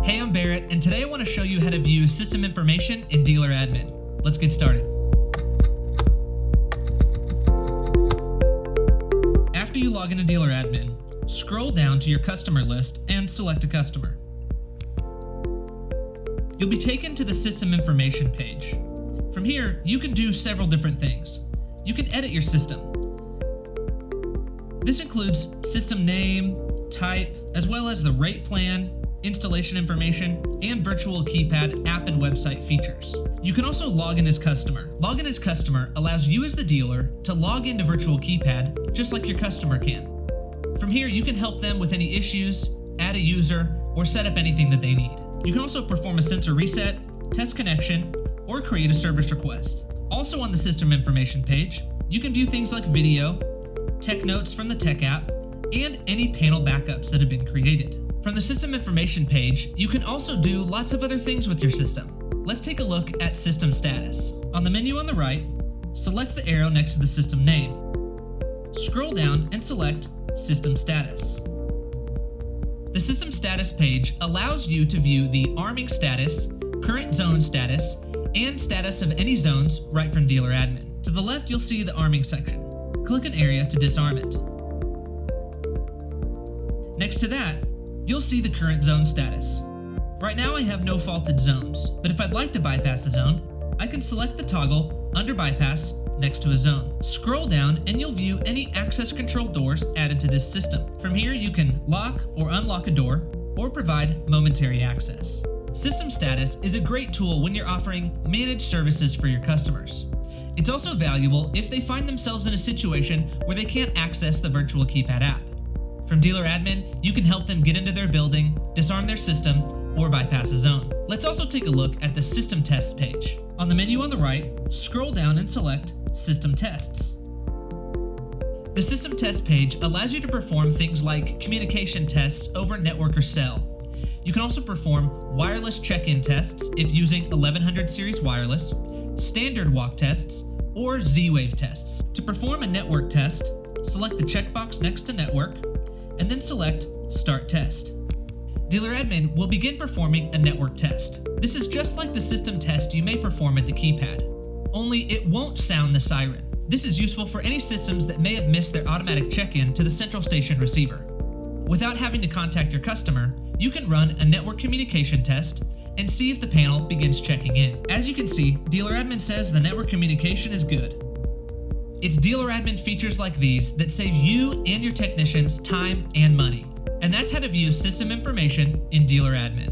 Hey, I'm Barrett, and today I want to show you how to view system information in Dealer Admin. Let's get started. After you log into Dealer Admin, scroll down to your customer list and select a customer. You'll be taken to the system information page. From here, you can do several different things. You can edit your system. This includes system name, type, as well as the rate plan, installation information, and virtual keypad app and website features. You can also log in as customer. Log in as customer allows you as the dealer to log into virtual keypad just like your customer can. From here, you can help them with any issues, add a user, or set up anything that they need. You can also perform a sensor reset, test connection, or create a service request. Also on the system information page, you can view things like video, tech notes from the tech app, and any panel backups that have been created. From the system information page, you can also do lots of other things with your system. Let's take a look at system status. On the menu on the right, select the arrow next to the system name. Scroll down and select System Status. The System Status page allows you to view the arming status, current zone status, and status of any zones right from Dealer Admin. To the left, you'll see the arming section. Click an area to disarm it. Next to that, you'll see the current zone status. Right now I have no faulted zones, but if I'd like to bypass a zone, I can select the toggle under bypass next to a zone. Scroll down and you'll view any access control doors added to this system. From here you can lock or unlock a door or provide momentary access. System status is a great tool when you're offering managed services for your customers. It's also valuable if they find themselves in a situation where they can't access the virtual keypad app. From Dealer Admin, you can help them get into their building, disarm their system, or bypass a zone. Let's also take a look at the System Tests page. On the menu on the right, scroll down and select System Tests. The System Test page allows you to perform things like communication tests over network or cell. You can also perform wireless check-in tests if using 1100 series wireless, standard walk tests, or Z-Wave tests. To perform a network test, select the checkbox next to network, and then select Start Test. Dealer Admin will begin performing a network test. This is just like the system test you may perform at the keypad, only it won't sound the siren. This is useful for any systems that may have missed their automatic check-in to the central station receiver. Without having to contact your customer, you can run a network communication test and see if the panel begins checking in. As you can see, Dealer Admin says the network communication is good. It's Dealer Admin features like these that save you and your technicians time and money. And that's how to view system information in Dealer Admin.